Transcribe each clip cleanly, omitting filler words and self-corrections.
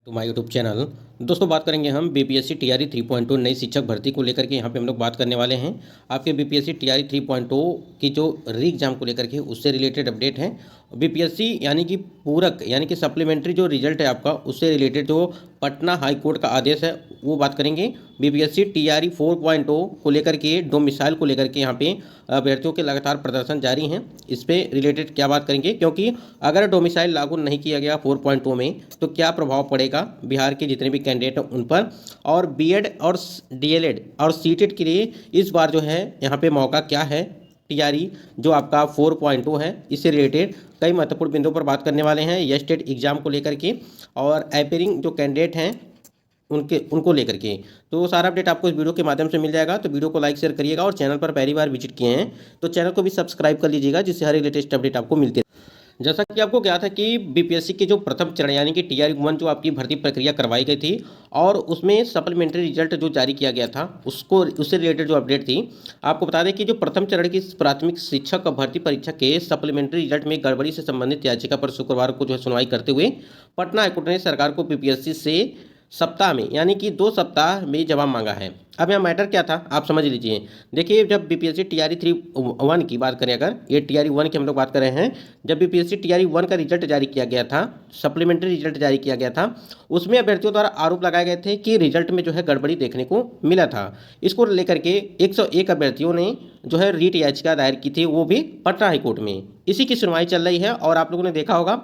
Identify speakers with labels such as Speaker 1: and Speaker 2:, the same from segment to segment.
Speaker 1: To my YouTube channel. दोस्तों, बात करेंगे हम बीपीएससी टीआरई 3.0 नई शिक्षक भर्ती को लेकर के। यहाँ पे हम लोग बात करने वाले हैं आपके बीपीएससी टीआरई 3.0 की जो री एग्जाम को लेकर के उससे रिलेटेड अपडेट है। बीपीएससी यानी कि पूरक यानी कि सप्लीमेंट्री जो रिजल्ट है आपका उससे रिलेटेड जो पटना हाई कोर्ट का आदेश है वो बात करेंगे। बीपीएससी टीआरई 4.0 को लेकर के डोमिसाइल को लेकर के यहाँ पे अभ्यर्थियों के लगातार प्रदर्शन जारी हैं। इस पे रिलेटेड क्या बात करेंगे, क्योंकि अगर डोमिसाइल लागू नहीं किया गया 4.0 में तो क्या प्रभाव पड़ेगा बिहार के जितने भी कैंडिडेट हैं उन पर, और बीएड और डीएलएड और सीटेट के लिए इस बार जो है यहाँ पे मौका क्या है। टीआरई जो आपका 4.0 है इससे रिलेटेड कई महत्वपूर्ण बिंदुओं पर बात करने वाले हैं, ये स्टेट एग्जाम को लेकर के और एपेयरिंग जो कैंडिडेट हैं उनको लेकर के। तो सारा अपडेट आपको इस वीडियो के माध्यम से मिल जाएगा। तो वीडियो को लाइक शेयर करिएगा और चैनल पर पहली बार विजिट किए हैं तो चैनल को भी सब्सक्राइब कर लीजिएगा, जिससे हर एक लेटेस्ट अपडेट आपको मिलती है। जैसा कि आपको क्या था कि बीपीएससी के जो प्रथम चरण यानी कि टीआरई 1 जो आपकी भर्ती प्रक्रिया करवाई गई थी और उसमें सप्लीमेंट्री रिजल्ट जो जारी किया गया था उससे रिलेटेड जो अपडेट थी, आपको बता दें कि जो प्रथम चरण की प्राथमिक शिक्षक भर्ती परीक्षा के सप्लीमेंट्री रिजल्ट में गड़बड़ी से संबंधित याचिका पर शुक्रवार को जो है सुनवाई करते हुए पटना हाईकोर्ट ने सरकार को बीपीएससी से सप्ताह में यानी कि 2 सप्ताह में जवाब मांगा है। अब यहाँ मैटर क्या था आप समझ लीजिए। देखिए, जब बीपीएससी टीआरई 3.1 की बात करें, अगर ये टीआरई 1 की हम लोग बात कर रहे हैं, जब बीपीएससी टीआरई 1 का रिजल्ट जारी किया गया था, सप्लीमेंट्री रिजल्ट जारी किया गया था, उसमें अभ्यर्थियों द्वारा आरोप लगाए गए थे कि रिजल्ट में जो है गड़बड़ी देखने को मिला था। इसको लेकर के 101 अभ्यर्थियों ने जो है रीट याचिका दायर की थी, वो भी पटना हाईकोर्ट में। इसी की सुनवाई चल रही है और आप लोगों ने देखा होगा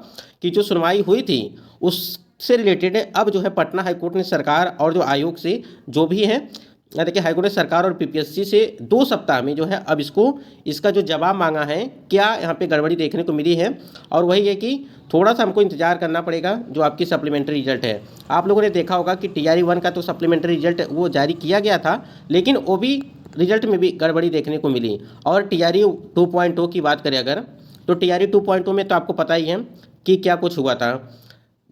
Speaker 1: कि जो सुनवाई हुई थी उससे रिलेटेड अब जो है पटना हाईकोर्ट ने सरकार और जो आयोग से जो भी है, देखिए हाईकोर्ट ने सरकार और बीपीएससी से 2 सप्ताह में जो है अब इसका जो जवाब मांगा है, क्या यहाँ पे गड़बड़ी देखने को मिली है। और वही है कि थोड़ा सा हमको इंतजार करना पड़ेगा जो आपकी सप्लीमेंट्री रिजल्ट है। आप लोगों ने देखा होगा कि टीआरई 1 का तो सप्लीमेंट्री रिजल्ट वो जारी किया गया था, लेकिन वो भी रिजल्ट में भी गड़बड़ी देखने को मिली। और टीआरई 2.0 की बात करें अगर, तो टीआरई 2.0 में तो आपको पता ही है कि क्या कुछ हुआ था।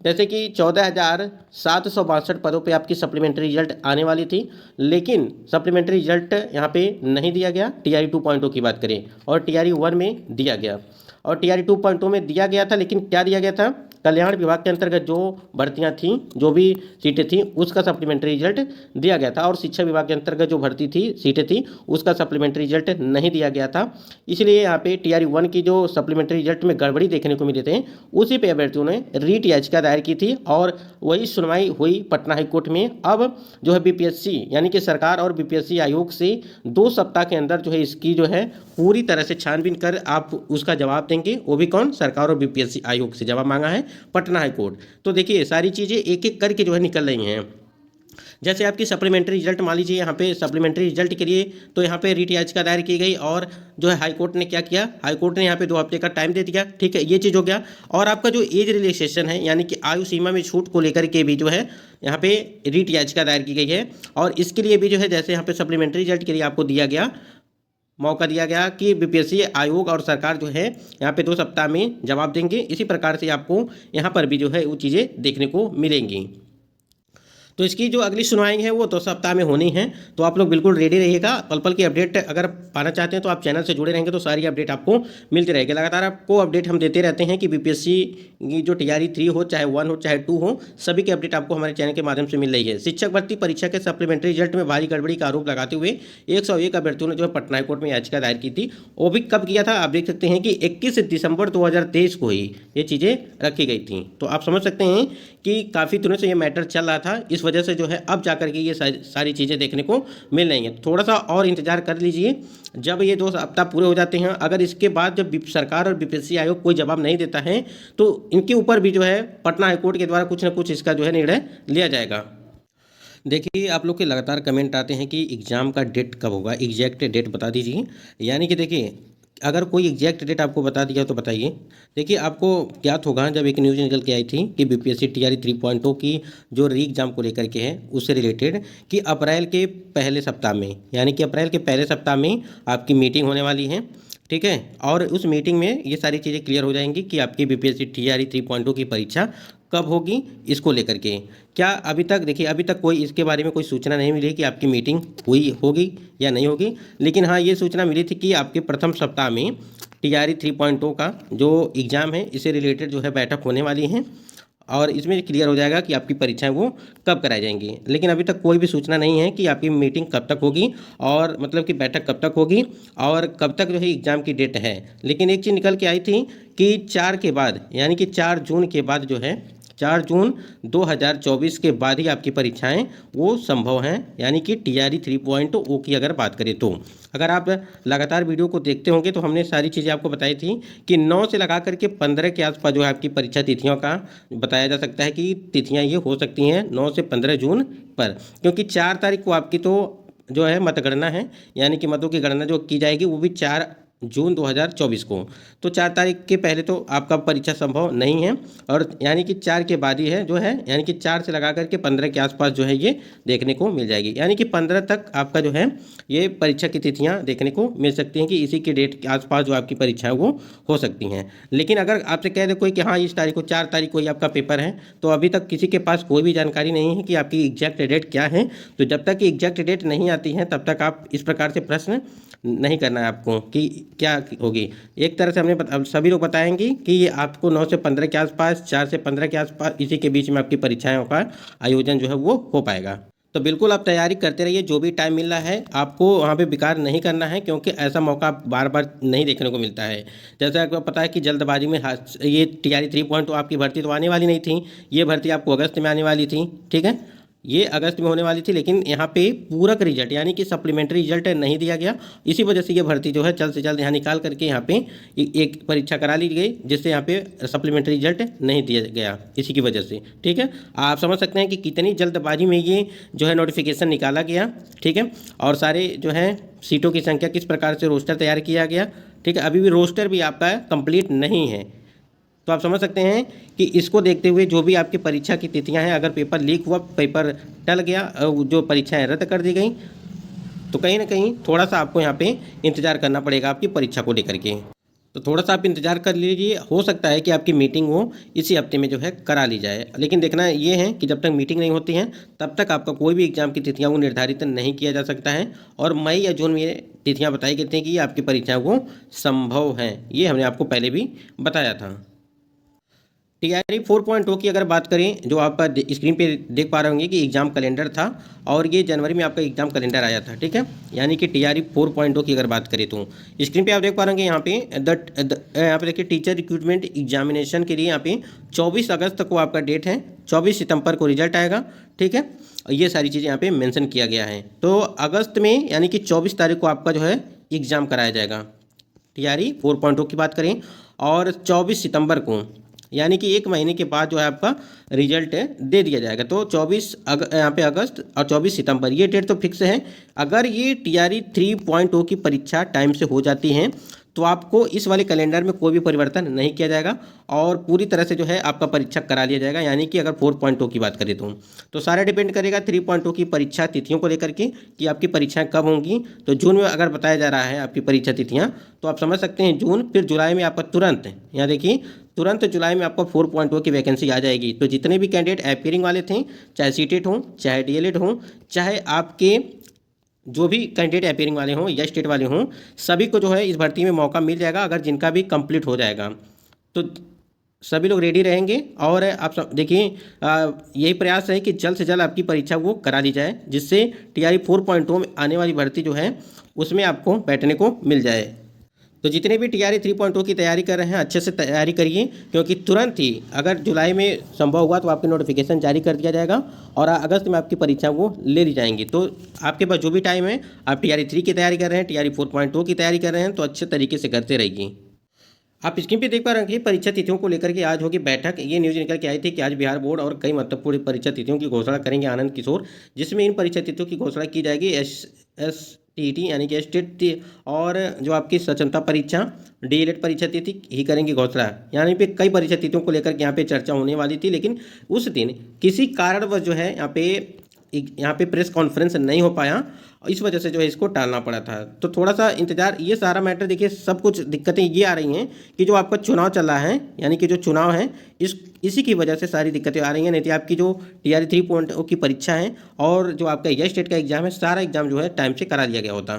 Speaker 1: जैसे कि 14,762 पदों पे आपकी सप्लीमेंट्री रिजल्ट आने वाली थी, लेकिन सप्लीमेंट्री रिजल्ट यहाँ पे नहीं दिया गया। टीआरई 2.0 की बात करें और टीआरई 1 में दिया गया, और टीआरई 2.0 में दिया गया था, लेकिन क्या दिया गया था, कल्याण विभाग के अंतर्गत जो भर्तियां थीं, जो भी सीटें थीं, उसका सप्लीमेंट्री रिजल्ट दिया गया था। और शिक्षा विभाग के अंतर्गत जो भर्ती थी, सीटें थी, उसका सप्लीमेंट्री रिजल्ट नहीं दिया गया था। इसलिए यहाँ पे टीआरई 1 की जो सप्लीमेंट्री रिजल्ट में गड़बड़ी देखने को मिले थे, उसी पे अभ्यर्थियों ने रीट याचिका दायर की थी और वही सुनवाई हुई पटना हाईकोर्ट में। अब जो है बीपीएससी यानी कि सरकार और बीपीएससी आयोग से 2 सप्ताह के अंदर जो है इसकी जो है पूरी तरह से छानबीन कर आप उसका जवाब देंगे। वो भी कौन, सरकार और बीपीएससी आयोग से जवाब मांगा है पटना हाईकोर्ट। तो देखिए सारी चीज़ें एक एक करके जो है निकल रही हैं। जैसे आपकी सप्लीमेंट्री रिजल्ट मान लीजिए, यहाँ पे सप्लीमेंट्री रिजल्ट के लिए तो यहाँ पे रीट याचिका दायर की गई और जो है हाईकोर्ट ने क्या किया, हाईकोर्ट ने यहाँ पे 2 हफ्ते का टाइम दे दिया। ठीक है, ये चीज़ हो गया। और आपका जो एज रिलैक्सेशन है यानी कि आयु सीमा में छूट को लेकर के भी जो है यहाँ पे रीट याचिका दायर की गई है। और इसके लिए भी जो है जैसे यहाँ पे सप्लीमेंट्री रिजल्ट के लिए आपको दिया गया मौका दिया गया कि बीपीएससी आयोग और सरकार जो है यहाँ पे 2 सप्ताह में जवाब देंगे, इसी प्रकार से आपको यहाँ पर भी जो है वो चीज़ें देखने को मिलेंगी। तो इसकी जो अगली सुनवाई है वो 2 सप्ताह में होनी है। तो आप लोग बिल्कुल रेडी रहिएगा। पल पल की अपडेट अगर पाना चाहते हैं तो आप चैनल से जुड़े रहेंगे तो सारी अपडेट आपको मिलती रहेगी। लगातार आपको अपडेट हम देते रहते हैं कि बीपीएससी की जो टीआरई 3 हो, चाहे 1 हो, चाहे 2 हो, सभी की अपडेट आपको हमारे चैनल के माध्यम से मिल रही है। शिक्षक भर्ती परीक्षा के सप्लीमेंट्री रिजल्ट में भारी गड़बड़ी का आरोप लगाते हुए 101 अभ्यर्थियों ने जो है पटना हाईकोर्ट में याचिका दायर की थी। वो भी कब किया था, आप देख सकते हैं कि 21 दिसंबर 2023 को ही ये चीज़ें रखी गई थी। तो आप समझ सकते हैं कि काफ़ी दिनों से ये मैटर चल रहा था, इस वजह से जो है अब जाकर के ये सारी चीज़ें देखने को मिल रही हैं। थोड़ा सा और इंतजार कर लीजिए, जब ये 2 सप्ताह पूरे हो जाते हैं, अगर इसके बाद जब सरकार और बीपीएससी आयोग कोई जवाब नहीं देता है तो इनके ऊपर भी जो है पटना हाईकोर्ट के द्वारा कुछ ना कुछ इसका जो है निर्णय लिया जाएगा। देखिए, आप लोग के लगातार कमेंट आते हैं कि एग्ज़ाम का डेट कब होगा, एग्जैक्ट डेट बता दीजिए। यानी कि देखिए, अगर कोई एग्जैक्ट डेट आपको बता दिया तो बताइए। देखिए, आपको ज्ञात होगा जब एक न्यूज़ निकल के आई थी कि बीपीएससी टीआरई 3.0 की जो री एग्जाम को लेकर के है उससे रिलेटेड कि अप्रैल के पहले सप्ताह में, यानी कि अप्रैल के पहले सप्ताह में आपकी मीटिंग होने वाली है। ठीक है, और उस मीटिंग में ये सारी चीज़ें क्लियर हो जाएंगी कि आपकी बीपीएससी टीआरई 3.0 की परीक्षा कब होगी। इसको लेकर के क्या अभी तक, देखिए अभी तक कोई इसके बारे में कोई सूचना नहीं मिली कि आपकी मीटिंग हुई होगी या नहीं होगी, लेकिन हाँ ये सूचना मिली थी कि आपके प्रथम सप्ताह में टीआरई 3.0 का जो एग्ज़ाम है इससे रिलेटेड जो है बैठक होने वाली है। और इसमें क्लियर हो जाएगा कि आपकी परीक्षाएं वो कब कराई जाएंगी। लेकिन अभी तक कोई भी सूचना नहीं है कि आपकी मीटिंग कब तक होगी और मतलब कि बैठक कब तक होगी और कब तक जो है एग्ज़ाम की डेट है। लेकिन एक चीज़ निकल के आई थी कि 4 के बाद, यानी कि 4 जून के बाद जो है, 4 जून 2024 के बाद ही आपकी परीक्षाएं वो संभव हैं, यानी कि TRE 3.0 की अगर बात करें तो। अगर आप लगातार वीडियो को देखते होंगे तो हमने सारी चीज़ें आपको बताई थी कि 9 से लगा करके 15 के आसपास जो है आपकी परीक्षा तिथियों का बताया जा सकता है कि तिथियां ये हो सकती हैं 9 से 15 जून पर, क्योंकि 4 तारीख को आपकी तो जो है मतगणना है, यानी कि मतों की गणना जो की जाएगी वो भी 4 जून 2024 को। तो 4 तारीख के पहले तो आपका परीक्षा संभव नहीं है, और यानी कि 4 के बाद ही है जो है, यानी कि 4 से लगा करके 15 के आसपास जो है ये देखने को मिल जाएगी, यानी कि 15 तक आपका जो है ये परीक्षा की तिथियां देखने को मिल सकती हैं कि इसी के डेट के आसपास जो आपकी परीक्षा है वो हो सकती हैं। लेकिन अगर आपसे कह दे कोई कि हाँ इस तारीख को 4 तारीख को ही आपका पेपर है, तो अभी तक किसी के पास कोई भी जानकारी नहीं है कि आपकी एग्जैक्ट डेट क्या है। तो जब तक कि एग्जैक्ट डेट नहीं आती है तब तक आप इस प्रकार से प्रश्न नहीं करना है आपको कि क्या होगी। एक तरह से हमने सभी लोग बताएंगे कि ये आपको 9 से 15 के आसपास, 4 से 15 के आसपास, इसी के बीच में आपकी परीक्षाओं का आयोजन जो है वो हो पाएगा। तो बिल्कुल आप तैयारी करते रहिए, जो भी टाइम मिल रहा है आपको वहाँ पे बेकार नहीं करना है, क्योंकि ऐसा मौका बार बार नहीं देखने को मिलता है। जैसे आपको पता है कि जल्दबाजी में ये TRE 3.0 आपकी भर्ती तो आने वाली नहीं थी, ये भर्ती आपको अगस्त में आने वाली थी, ठीक है, ये अगस्त में होने वाली थी। लेकिन यहाँ पे पूरक रिजल्ट यानी कि सप्लीमेंट्री रिजल्ट नहीं दिया गया, इसी वजह से ये भर्ती जो है जल्द से जल्द यहाँ निकाल करके यहाँ पे एक परीक्षा करा ली गई, जिससे यहाँ पे सप्लीमेंट्री रिजल्ट नहीं दिया गया, इसी की वजह से, ठीक है। आप समझ सकते हैं कि कितनी जल्दबाजी में ये जो है नोटिफिकेशन निकाला गया, ठीक है, और सारे जो है सीटों की संख्या किस प्रकार से रोस्टर तैयार किया गया, ठीक है। अभी भी रोस्टर भी आपका कंप्लीट नहीं है, तो आप समझ सकते हैं कि इसको देखते हुए जो भी आपकी परीक्षा की तिथियां हैं, अगर पेपर लीक हुआ, पेपर टल गया, जो परीक्षाएं रद्द कर दी गई, तो कहीं ना कहीं थोड़ा सा आपको यहाँ पे इंतज़ार करना पड़ेगा आपकी परीक्षा को लेकर के। तो थोड़ा सा आप इंतज़ार कर लीजिए, हो सकता है कि आपकी मीटिंग वो इसी हफ्ते में जो है करा ली जाए। लेकिन देखना ये है कि जब तक मीटिंग नहीं होती है तब तक आपका कोई भी एग्जाम की तिथियां वो निर्धारित नहीं किया जा सकता है। और मई या जून में तिथियाँ बताई गई थी कि आपकी परीक्षा वो संभव हैं, ये हमने आपको पहले भी बताया था। TRE 4.0 की अगर बात करें, जो आप स्क्रीन पे देख पा रहे होंगे कि एग्ज़ाम कैलेंडर था, और ये जनवरी में आपका एग्ज़ाम कैलेंडर आया था, ठीक है। यानी कि TRE 4.0 की अगर बात करें तो स्क्रीन पे आप देख पा रहे होंगे यहाँ पे यहाँ पे देखिए टीचर रिक्रूटमेंट एग्जामिनेशन के लिए यहाँ पे 24 अगस्त को आपका डेट है, 24 सितंबर को रिजल्ट आएगा, ठीक है। ये सारी चीज़ें यहाँ पे मेंशन किया गया है। तो अगस्त में यानी कि 24 तारीख को आपका जो है एग्ज़ाम कराया जाएगा, TRE 4.0 की बात करें, और 24 सितंबर को यानी कि 1 महीने के बाद जो है आपका रिजल्ट दे दिया जाएगा। तो 24 यहाँ पे अगस्त और 24 सितंबर ये डेट तो फिक्स है। अगर ये TRE 3.0 की परीक्षा टाइम से हो जाती है तो आपको इस वाले कैलेंडर में कोई भी परिवर्तन नहीं किया जाएगा और पूरी तरह से जो है आपका परीक्षा करा लिया जाएगा। यानी कि अगर 4.0 की बात करें तो सारा डिपेंड करेगा 3.0 की परीक्षा तिथियों को लेकर के कि आपकी परीक्षाएं कब होंगी। तो जून में अगर बताया जा रहा है आपकी परीक्षा तिथियां, तो आप समझ सकते हैं जून, फिर जुलाई में आपका तुरंत, यहाँ देखिए तुरंत जुलाई में आपको 4.0 की वैकेंसी आ जाएगी। तो जितने भी कैंडिडेट एपियरिंग वाले थे, चाहे सीटेट हों, चाहे DLED हों, चाहे आपके जो भी कैंडिडेट एपियरिंग वाले हों या स्टेट वाले हों, सभी को जो है इस भर्ती में मौका मिल जाएगा अगर जिनका भी कंप्लीट हो जाएगा। तो सभी लोग रेडी रहेंगे और आप सब देखिए यही प्रयास है कि जल्द से जल्द आपकी परीक्षा वो करा ली जाए, जिससे TRE 4.0 में आने वाली भर्ती जो है उसमें आपको बैठने को मिल जाए। तो जितने भी TRE 3.0 की तैयारी कर रहे हैं अच्छे से तैयारी करिए, क्योंकि तुरंत ही अगर जुलाई में संभव हुआ तो आपकी नोटिफिकेशन जारी कर दिया जाएगा और अगस्त में आपकी परीक्षा वो ले ली जाएंगी। तो आपके पास जो भी टाइम है, आप TRE 3 की तैयारी कर रहे हैं, TRE 4.0 की तैयारी कर रहे हैं, तो अच्छे तरीके से करते रहिए। आप स्क्रीन पे देख पा रहे हैं कि परीक्षा तिथियों को लेकर के आज होगी बैठक। ये न्यूज़ निकल के आई थी कि आज बिहार बोर्ड और कई महत्वपूर्ण परीक्षा तिथियों की घोषणा करेंगे आनंद किशोर, जिसमें इन परीक्षा तिथियों की घोषणा की जाएगी STET यानी कि स्टेट, और जो आपकी स्वतंत्रता परीक्षा DLED परीक्षा तिथि ही करेंगे घोषणा। यानी पे कई परीक्षा तिथियों को लेकर के यहाँ पे चर्चा होने वाली थी, लेकिन उस दिन किसी कारणवश जो है यहाँ पे प्रेस कॉन्फ्रेंस नहीं हो पाया, इस वजह से जो है इसको टालना पड़ा था। तो थोड़ा सा इंतजार, ये सारा मैटर देखिए, सब कुछ दिक्कतें ये आ रही हैं कि जो आपका चुनाव चल रहा है, यानी कि जो चुनाव है इसी की वजह से सारी दिक्कतें आ रही हैं। नहीं तो आपकी जो TRE 3.0 की परीक्षा है और जो आपका स्टेट का एग्जाम है, सारा एग्जाम जो है टाइम से करा लिया गया होता।